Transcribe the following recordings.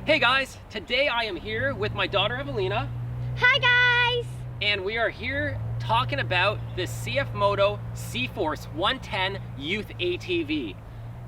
Hey guys, today I am here with my daughter Evelina. Hi guys! And we are here talking about the CFMOTO C-Force 110 Youth ATV.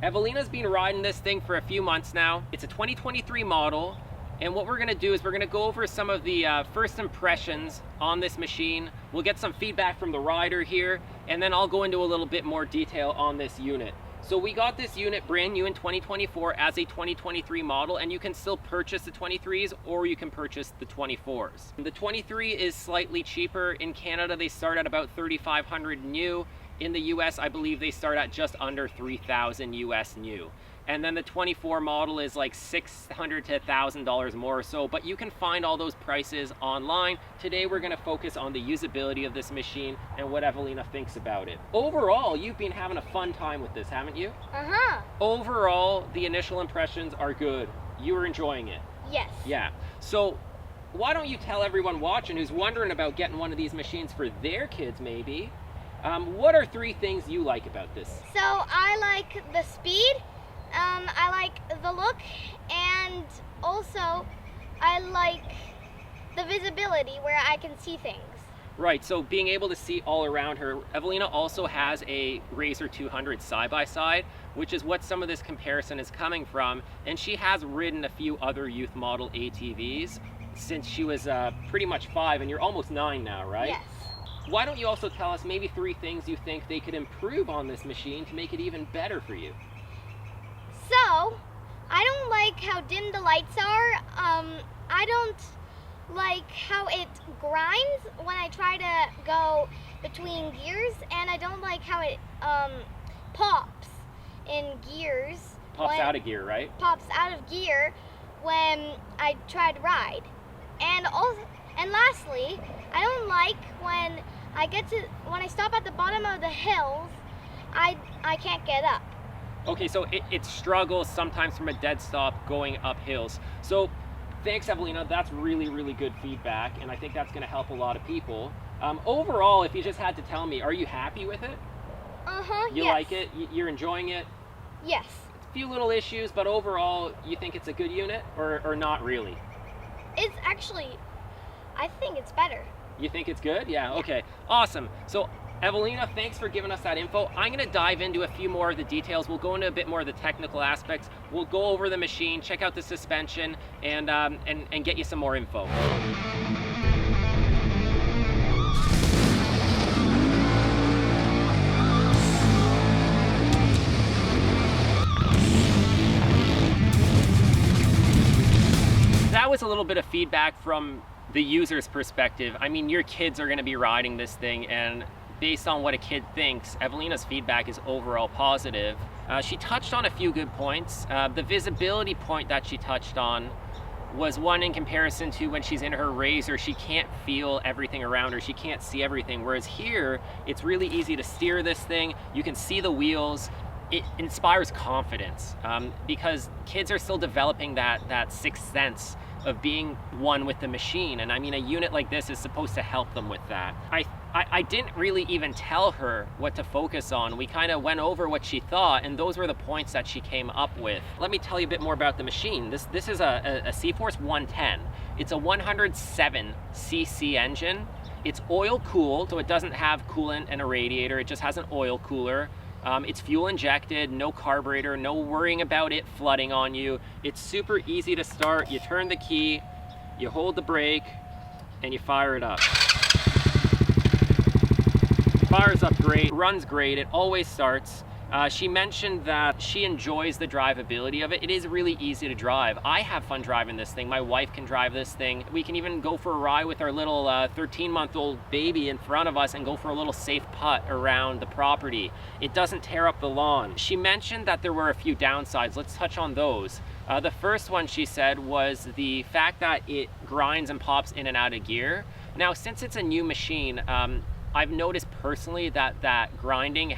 Evelina's been riding this thing for a few months now. It's a 2023 model, and what we're gonna do is we're gonna go over some of the first impressions on this machine. We'll get some feedback from the rider here, and then I'll go into a little bit more detail on this unit. So we got this unit brand new in 2024 as a 2023 model, and you can still purchase the 23s or you can purchase the 24s. The 23 is slightly cheaper. In Canada, they start at about $3,500 new. In the US, I believe they start at just under 3,000 US new. And then the 24 model is like $600 to $1,000 more or so, but you can find all those prices online. Today, we're gonna focus on the usability of this machine and what Evelina thinks about it. Overall, you've been having a fun time with this, haven't you? Uh-huh. Overall, the initial impressions are good. You are enjoying it. Yes. Yeah. So why don't you tell everyone watching who's wondering about getting one of these machines for their kids maybe, what are 3 things you like about this? So I like the speed, I like the look, and also I like the visibility where I can see things. Right, so being able to see all around her. Evelina also has a Razor 200 side-by-side, which is what some of this comparison is coming from, and she has ridden a few other youth model ATVs since she was pretty much 5, and you're almost 9 now, right? Yes. Why don't you also tell us maybe 3 things you think they could improve on this machine to make it even better for you? So, I don't like how dim the lights are. I don't like how it grinds when I try to go between gears, and I don't like how it pops in gears. Pops out of gear, right? Pops out of gear when I try to ride. And lastly, I don't like when I stop at the bottom of the hills, I can't get up. Okay, so it struggles sometimes from a dead stop going up hills. So thanks, Evelina. That's really, really good feedback, and I think that's going to help a lot of people. Overall, if you just had to tell me, are you happy with it? Uh-huh, You yes. like it? You're enjoying it? Yes. A few little issues, but overall, you think it's a good unit, or not really? It's actually, I think it's better. You think it's good? Yeah, okay. Awesome. So Evelina, thanks for giving us that info. I'm gonna dive into a few more of the details. We'll go into a bit more of the technical aspects. We'll go over the machine, check out the suspension, and get you some more info. That was a little bit of feedback from the user's perspective. I mean, your kids are gonna be riding this thing, and based on what a kid thinks, Evelina's feedback is overall positive. She touched on a few good points. The visibility point that she touched on was one in comparison to when she's in her Razor, she can't feel everything around her, she can't see everything, whereas here, it's really easy to steer this thing, you can see the wheels. It inspires confidence because kids are still developing that sixth sense of being one with the machine. And I mean, a unit like this is supposed to help them with that. I didn't really even tell her what to focus on. We kind of went over what she thought, and those were the points that she came up with. Let me tell you a bit more about the machine. This is a C-Force 110. It's a 107cc engine. It's oil cooled, so it doesn't have coolant and a radiator. It just has an oil cooler. It's fuel injected, no carburetor, no worrying about it flooding on you. It's super easy to start. You turn the key, you hold the brake, and you fire it up. Fires up great, runs great, it always starts. She mentioned that she enjoys the drivability of it. It is really easy to drive. I have fun driving this thing. My wife can drive this thing. We can even go for a ride with our little 13-month-old baby in front of us and go for a little safe putt around the property. It doesn't tear up the lawn. She mentioned that there were a few downsides. Let's touch on those. The first one she said was the fact that it grinds and pops in and out of gear. Now, since it's a new machine, I've noticed personally that grinding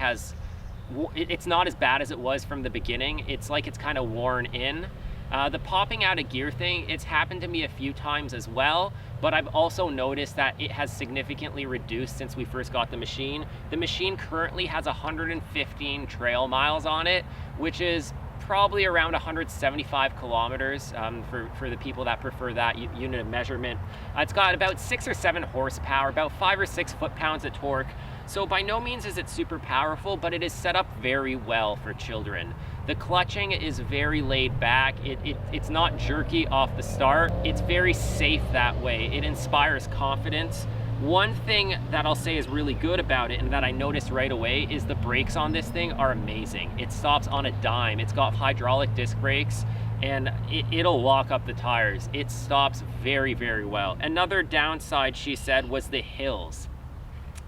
it's not as bad as it was from the beginning. It's like it's kind of worn in. The popping out of gear thing, it's happened to me a few times as well, but I've also noticed that it has significantly reduced since we first got the machine. The machine currently has 115 trail miles on it, which is probably around 175 kilometers for the people that prefer that unit of measurement. It's got about 6 or 7 horsepower, about 5 or 6 foot-pounds of torque. So by no means is it super powerful, but it is set up very well for children. The clutching is very laid back. It's not jerky off the start. It's very safe that way. It inspires confidence. One thing that I'll say is really good about it and that I noticed right away is the brakes on this thing are amazing. It stops on a dime. It's got hydraulic disc brakes and it'll lock up the tires. It stops very, very well. Another downside, she said, was the hills.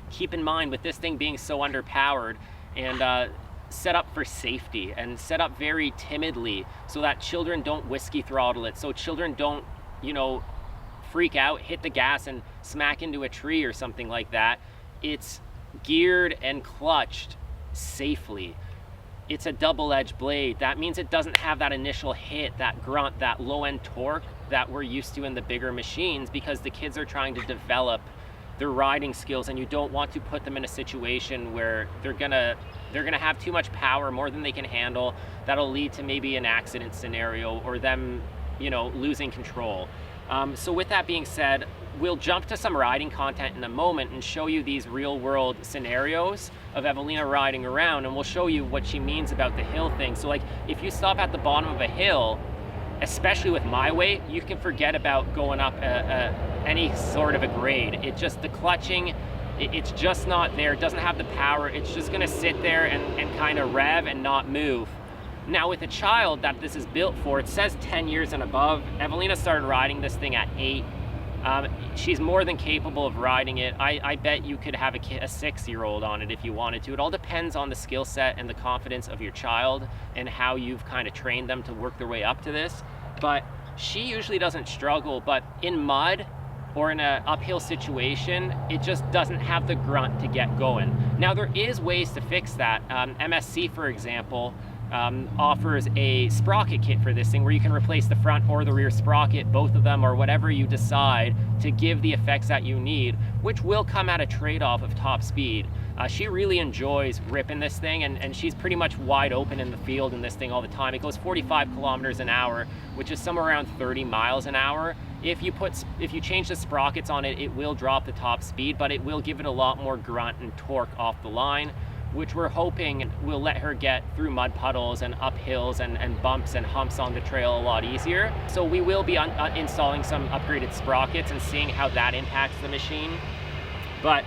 Keep in mind, with this thing being so underpowered and set up for safety and set up very timidly so that children don't whiskey throttle it, so children don't, freak out, hit the gas and smack into a tree or something like that. It's geared and clutched safely. It's a double-edged blade. That means it doesn't have that initial hit, that grunt, that low-end torque that we're used to in the bigger machines, because the kids are trying to develop their riding skills and you don't want to put them in a situation where they're gonna have too much power, more than they can handle. That'll lead to maybe an accident scenario or them, losing control. So with that being said, we'll jump to some riding content in a moment and show you these real world scenarios of Evelina riding around, and we'll show you what she means about the hill thing. So like, if you stop at the bottom of a hill, especially with my weight, you can forget about going up any sort of a grade. The clutching, it's just not there. It doesn't have the power. It's just gonna sit there and kind of rev and not move. Now with a child that this is built for, it says 10 years and above. Evelina started riding this thing at 8. She's more than capable of riding it. I bet you could have a 6-year-old on it if you wanted to. It all depends on the skill set and the confidence of your child and how you've kind of trained them to work their way up to this. But she usually doesn't struggle, but in mud or in an uphill situation, it just doesn't have the grunt to get going. Now there is ways to fix that. MSC, for example, offers a sprocket kit for this thing where you can replace the front or the rear sprocket, both of them, or whatever you decide, to give the effects that you need, which will come at a trade-off of top speed. She really enjoys ripping this thing, and she's pretty much wide open in the field in this thing all the time. It goes 45 kilometers an hour, which is somewhere around 30 miles an hour. If you change the sprockets on it, it will drop the top speed, but it will give it a lot more grunt and torque off the line, which we're hoping will let her get through mud puddles and up hills and bumps and humps on the trail a lot easier. So we will be installing some upgraded sprockets and seeing how that impacts the machine. But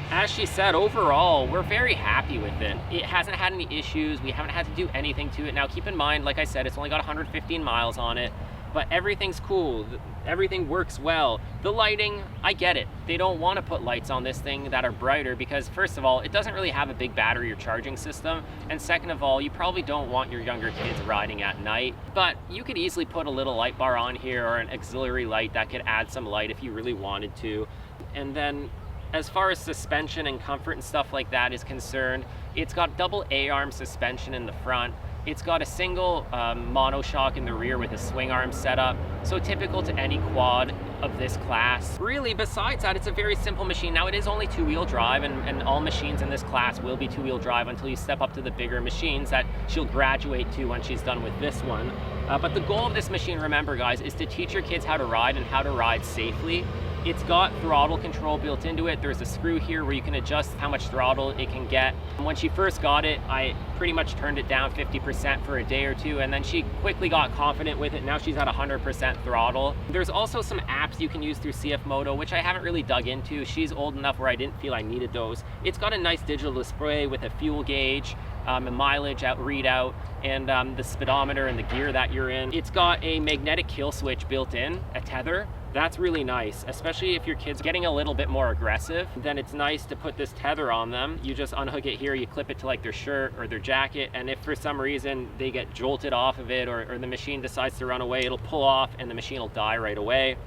as she said, overall, we're very happy with it. It hasn't had any issues. We haven't had to do anything to it. Now keep in mind, like I said, it's only got 115 miles on it, but everything's cool. Everything works well. The lighting, I get it. They don't want to put lights on this thing that are brighter because, first of all, it doesn't really have a big battery or charging system. And second of all, you probably don't want your younger kids riding at night. But you could easily put a little light bar on here or an auxiliary light that could add some light if you really wanted to. And then as far as suspension and comfort and stuff like that is concerned, it's got double A-arm suspension in the front. It's got a single monoshock in the rear with a swing arm setup, so typical to any quad of this class. Really, besides that, it's a very simple machine. Now, it is only 2-wheel drive, and all machines in this class will be 2-wheel drive until you step up to the bigger machines that she'll graduate to when she's done with this one. But the goal of this machine, remember guys, is to teach your kids how to ride and how to ride safely. It's got throttle control built into it. There's a screw here where you can adjust how much throttle it can get. When she first got it, I pretty much turned it down 50% for a day or two, and then she quickly got confident with it. Now she's at 100% throttle. There's also some apps you can use through CFMOTO, which I haven't really dug into. She's old enough where I didn't feel I needed those. It's got a nice digital display with a fuel gauge, a mileage readout, and the speedometer and the gear that you're in. It's got a magnetic kill switch built in, a tether. That's really nice, especially if your kid's getting a little bit more aggressive. Then it's nice to put this tether on them. You just unhook it here, you clip it to like their shirt or their jacket, and if for some reason they get jolted off of it or the machine decides to run away, it'll pull off and the machine will die right away.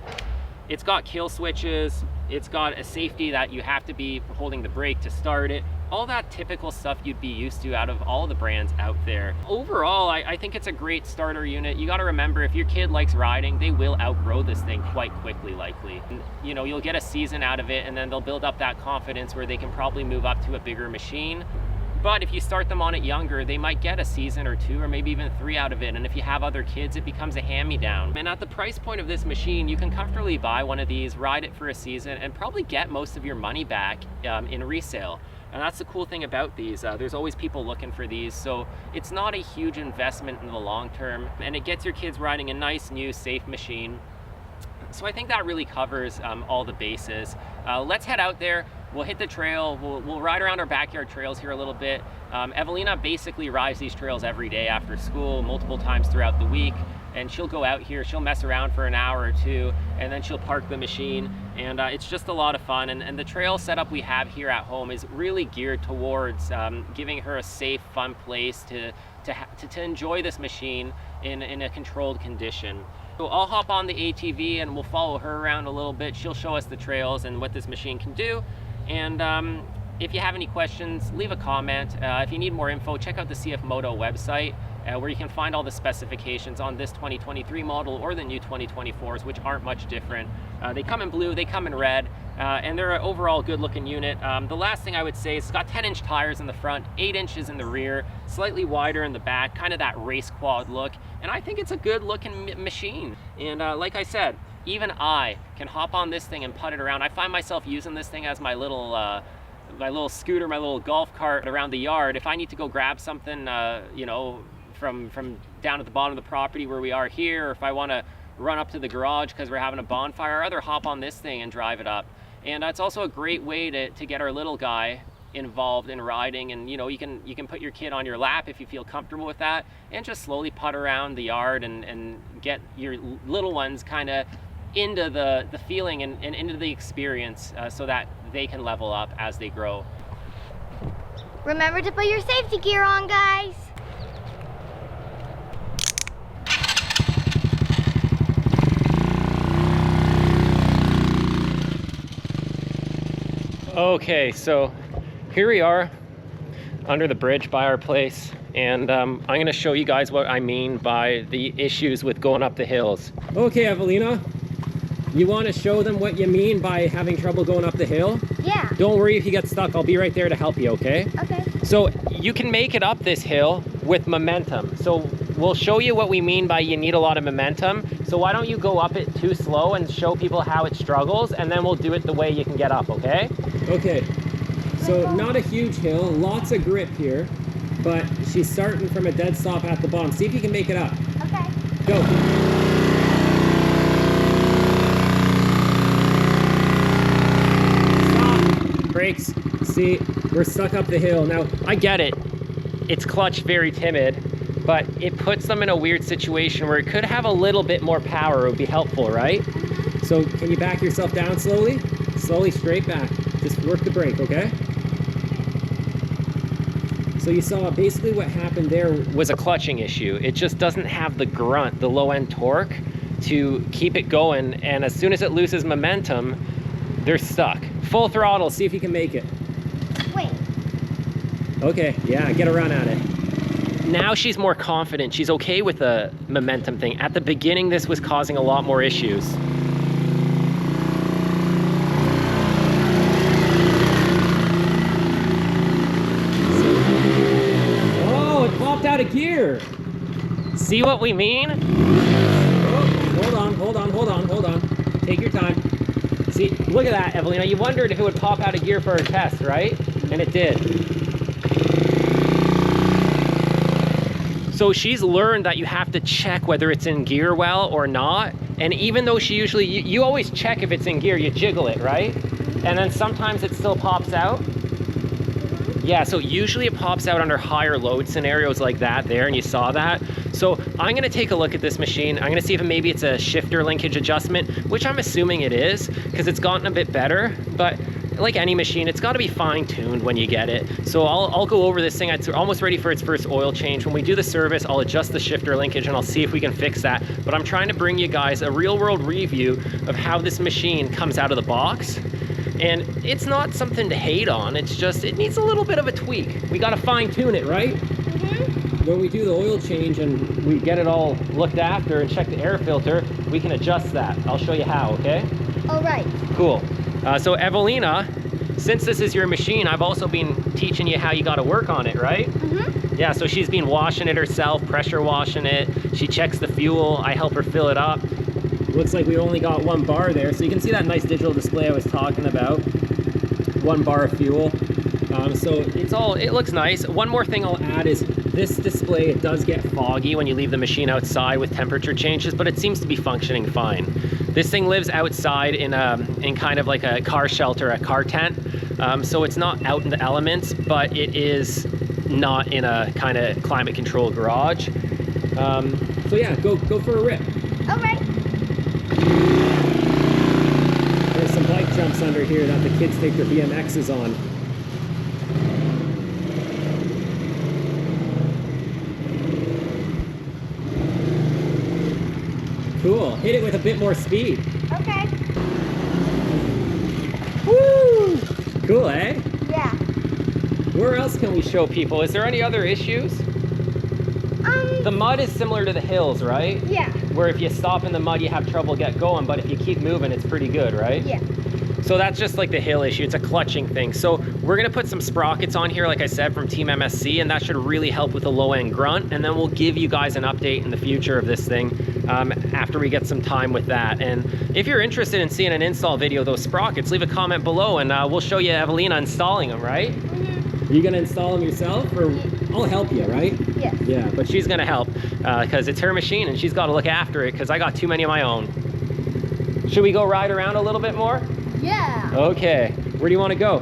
It's got kill switches. It's got a safety that you have to be holding the brake to start it. All that typical stuff you'd be used to out of all the brands out there. Overall, I think it's a great starter unit. You gotta remember, if your kid likes riding, they will outgrow this thing quite quickly, likely. You know, you'll get a season out of it and then they'll build up that confidence where they can probably move up to a bigger machine. But if you start them on it younger, they might get a season or 2 or maybe even 3 out of it. And if you have other kids, it becomes a hand-me-down. And at the price point of this machine, you can comfortably buy one of these, ride it for a season, and probably get most of your money back in resale. And that's the cool thing about these. There's always people looking for these, so it's not a huge investment in the long term, and it gets your kids riding a nice, new, safe machine. So I think that really covers all the bases. Let's head out there. We'll hit the trail. We'll ride around our backyard trails here a little bit. Evelina basically rides these trails every day after school, multiple times throughout the week. And she'll go out here, she'll mess around for an hour or 2, and then she'll park the machine. And it's just a lot of fun. And the trail setup we have here at home is really geared towards giving her a safe, fun place to enjoy this machine in a controlled condition. So I'll hop on the ATV and we'll follow her around a little bit. She'll show us the trails and what this machine can do. And if you have any questions, leave a comment. If you need more info, check out the CFMOTO website where you can find all the specifications on this 2023 model or the new 2024s, which aren't much different. They come in blue, they come in red, and they're an overall good looking unit. The last thing I would say is it's got 10-inch tires in the front, 8 inches in the rear, slightly wider in the back, kind of that race quad look. And I think it's a good looking machine. And like I said, even I can hop on this thing and putt it around. I find myself using this thing as my little scooter, my little golf cart around the yard. If I need to go grab something, you know, from down at the bottom of the property where we are here, or if I want to run up to the garage because we're having a bonfire, I'd rather hop on this thing and drive it up. And it's also a great way to get our little guy involved in riding. And you know, you can put your kid on your lap if you feel comfortable with that, and just slowly putt around the yard and get your little ones kind of into the feeling and into the experience so that they can level up as they grow. Remember to put your safety gear on, guys. Okay, so here we are under the bridge by our place, and I'm going to show you guys what I mean by the issues with going up the hills. Okay, Evelina, you want to show them what you mean by having trouble going up the hill? Yeah. Don't worry if you get stuck, I'll be right there to help you, okay? Okay. So you can make it up this hill with momentum. So we'll show you what we mean by you need a lot of momentum. So why don't you go up it too slow and show people how it struggles, and then we'll do it the way you can get up, okay? Okay, so not a huge hill, lots of grip here, but she's starting from a dead stop at the bottom. See if you can make it up. Okay. Go. Stop. Brakes. See, we're stuck up the hill. Now, I get it. It's clutch very timid, but it puts them in a weird situation where it could have a little bit more power. It would be helpful, right? So can you back yourself down slowly? Slowly, straight back. Just work the brake, okay? So you saw basically what happened there was a clutching issue. It just doesn't have the grunt, the low end torque to keep it going. And as soon as it loses momentum, they're stuck. Full throttle, see if you can make it. Wait. Okay, yeah, get a run at it. Now she's more confident. She's okay with the momentum thing. At the beginning, this was causing a lot more issues. Out of gear. See what we mean? Oh, hold on. Take your time. See, look at that, Evelina. You wondered if it would pop out of gear for a test, right? And it did. So she's learned that you have to check whether it's in gear well or not. And even though she usually, you always check if it's in gear, you jiggle it, right? And then sometimes it still pops out. Yeah, so usually it pops out under higher load scenarios like that there, and you saw that. So I'm gonna take a look at this machine. I'm gonna see if maybe it's a shifter linkage adjustment, which I'm assuming it is, because it's gotten a bit better. But like any machine, it's gotta be fine-tuned when you get it. So I'll go over this thing. It's almost ready for its first oil change. When we do the service, I'll adjust the shifter linkage and I'll see if we can fix that. But I'm trying to bring you guys a real-world review of how this machine comes out of the box. And it's not something to hate on, it's just, it needs a little bit of a tweak. We gotta fine tune it, right? Mm-hmm. When we do the oil change and we get it all looked after and check the air filter, we can adjust that. I'll show you how, okay? All right. Cool. So Evelina since this is your machine, I've also been teaching you how you got to work on it, right? Mm-hmm. Yeah, so she's been washing it herself, pressure washing it. She checks the fuel. I help her fill it up. Looks like we only got 1 bar there. So you can see that nice digital display I was talking about. 1 bar of fuel. So it looks nice. One more thing I'll add is this display, it does get foggy when you leave the machine outside with temperature changes, but it seems to be functioning fine. This thing lives outside in kind of like a car shelter, a car tent. So it's not out in the elements, but it is not in a kind of climate controlled garage. So yeah, go for a rip. All right. There's some bike jumps under here that the kids take their BMXs on. Cool. Hit it with a bit more speed. Okay. Woo! Cool, eh? Yeah. Where else can we show people? Is there any other issues? The mud is similar to the hills, right? Yeah. Where if you stop in the mud, you have trouble get going, but if you keep moving, it's pretty good, right? Yeah. So that's just like the hill issue. It's a clutching thing. So we're gonna put some sprockets on here, like I said, from Team MSC, and that should really help with the low end grunt. And then we'll give you guys an update in the future of this thing after we get some time with that. And if you're interested in seeing an install video of those sprockets, leave a comment below and we'll show you Evelina installing them, right? Mm-hmm. You gonna install them yourself, or I'll help you, right? Yeah. Yeah, but she's gonna help because it's her machine and she's gotta look after it because I got too many of my own. Should we go ride around a little bit more? Yeah. Okay, where do you want to go?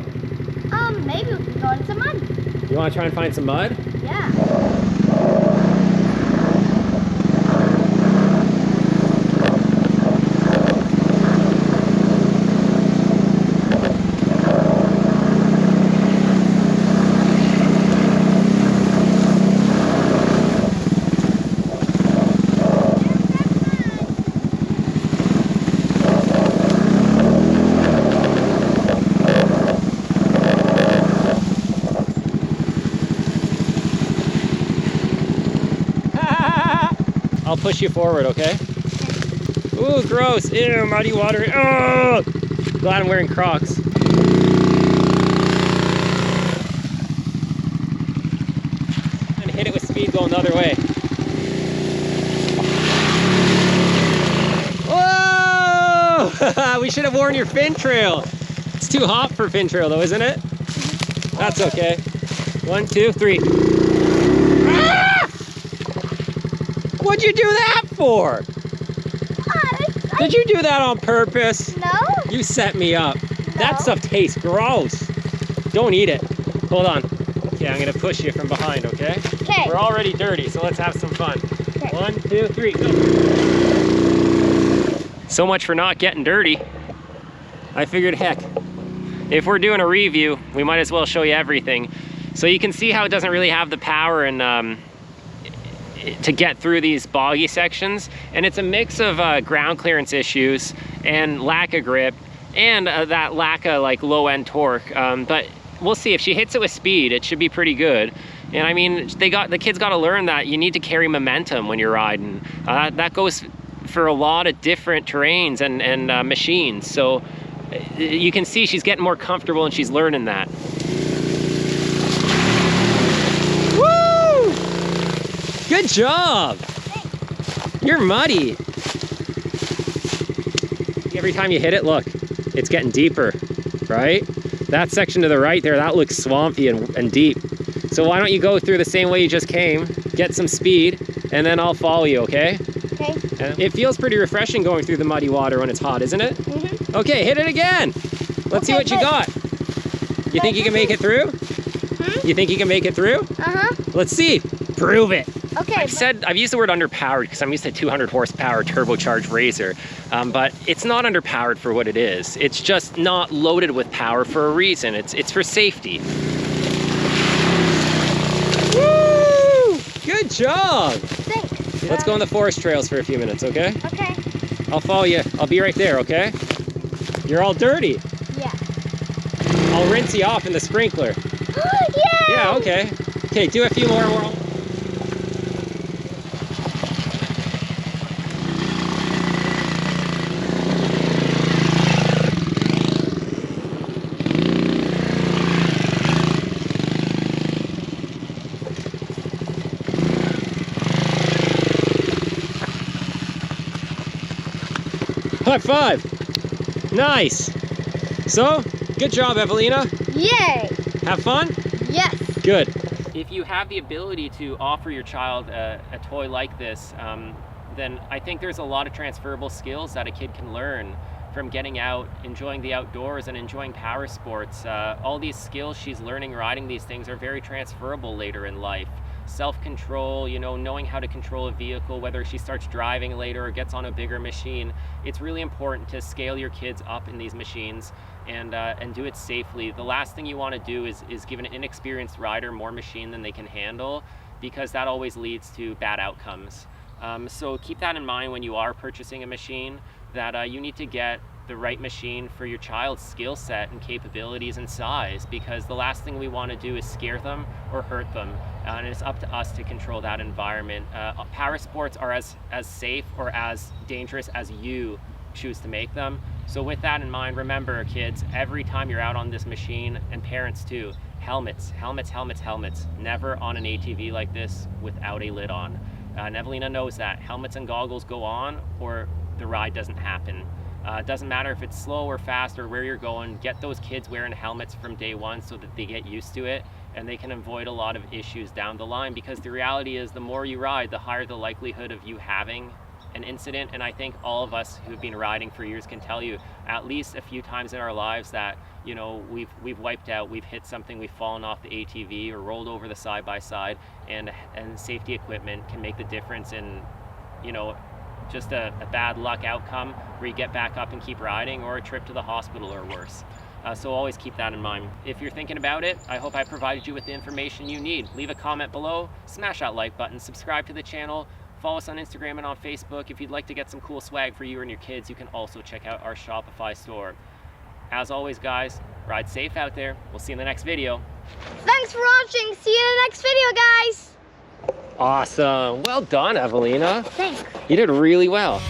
Maybe we can go in some mud. You want to try and find some mud? Yeah. I'll push you forward, okay? Ooh, gross. Ew, muddy water. Oh! Glad I'm wearing Crocs. And hit it with speed going the other way. Whoa! We should have worn your fin trail. It's too hot for fin trail though, isn't it? That's okay. 1, 2, 3. Ah! What'd you do that for? Did you do that on purpose? No. You set me up. No. That stuff tastes gross. Don't eat it. Hold on. Okay, I'm gonna push you from behind, okay? Okay. We're already dirty, so let's have some fun. Okay. 1, 2, 3, go. So much for not getting dirty. I figured, heck, if we're doing a review, we might as well show you everything. So you can see how it doesn't really have the power and to get through these boggy sections, and it's a mix of ground clearance issues and lack of grip and that lack of like low end torque, but we'll see. If she hits it with speed, it should be pretty good. And I mean, the kids got to learn that you need to carry momentum when you're riding. That goes for a lot of different terrains and machines, so you can see she's getting more comfortable and she's learning that. Good job! Thanks. You're muddy. Every time you hit it, look, it's getting deeper, right? That section to the right there, that looks swampy and deep. So why don't you go through the same way you just came, get some speed, and then I'll follow you, okay? Okay. And it feels pretty refreshing going through the muddy water when it's hot, isn't it? Mm-hmm. Okay, hit it again. Let's see what you got. You think you can make it through? Hmm? You think you can make it through? Uh-huh. Let's see. Prove it. Okay. I've used the word underpowered because I'm used to 200 horsepower turbocharged Razor, but it's not underpowered for what it is. It's just not loaded with power for a reason. It's for safety. Woo! Good job. Thanks. Let's go on the forest trails for a few minutes, okay? Okay. I'll follow you. I'll be right there, okay? You're all dirty. Yeah. I'll rinse you off in the sprinkler. Yay! Yeah, okay. Okay, do a few more. High five. Nice. So, good job, Evelina. Yay. Have fun? Yes. Good. If you have the ability to offer your child a toy like this, then I think there's a lot of transferable skills that a kid can learn from getting out, enjoying the outdoors, and enjoying power sports. All these skills she's learning riding these things are very transferable later in life. Self-control, you know, knowing how to control a vehicle, whether she starts driving later or gets on a bigger machine. It's really important to scale your kids up in these machines and do it safely. The last thing you want to do is give an inexperienced rider more machine than they can handle, because that always leads to bad outcomes. So keep that in mind when you are purchasing a machine, that you need to get the right machine for your child's skill set and capabilities and size, because the last thing we want to do is scare them or hurt them, and it's up to us to control that environment. Power sports are as safe or as dangerous as you choose to make them. So with that in mind, remember, kids, every time you're out on this machine, and parents too, helmets, helmets, helmets, helmets. Never on an ATV like this without a lid on. And Evelina knows that. Helmets and goggles go on or the ride doesn't happen. It doesn't matter if it's slow or fast or where you're going. Get those kids wearing helmets from day one so that they get used to it and they can avoid a lot of issues down the line, because the reality is the more you ride, the higher the likelihood of you having an incident. And I think all of us who've been riding for years can tell you at least a few times in our lives that, you know, we've wiped out, we've hit something, we've fallen off the ATV or rolled over the side-by-side, and safety equipment can make the difference in, you know, just a bad luck outcome where you get back up and keep riding, or a trip to the hospital or worse. So always keep that in mind. If you're thinking about it, I hope I provided you with the information you need. Leave a comment below, smash that like button, subscribe to the channel, follow us on Instagram and on Facebook. If you'd like to get some cool swag for you and your kids, you can also check out our Shopify store. As always, guys, ride safe out there. We'll see you in the next video. Thanks for watching. See you in the next video, guys. Awesome. Well done, Evelina. Thanks. You did really well.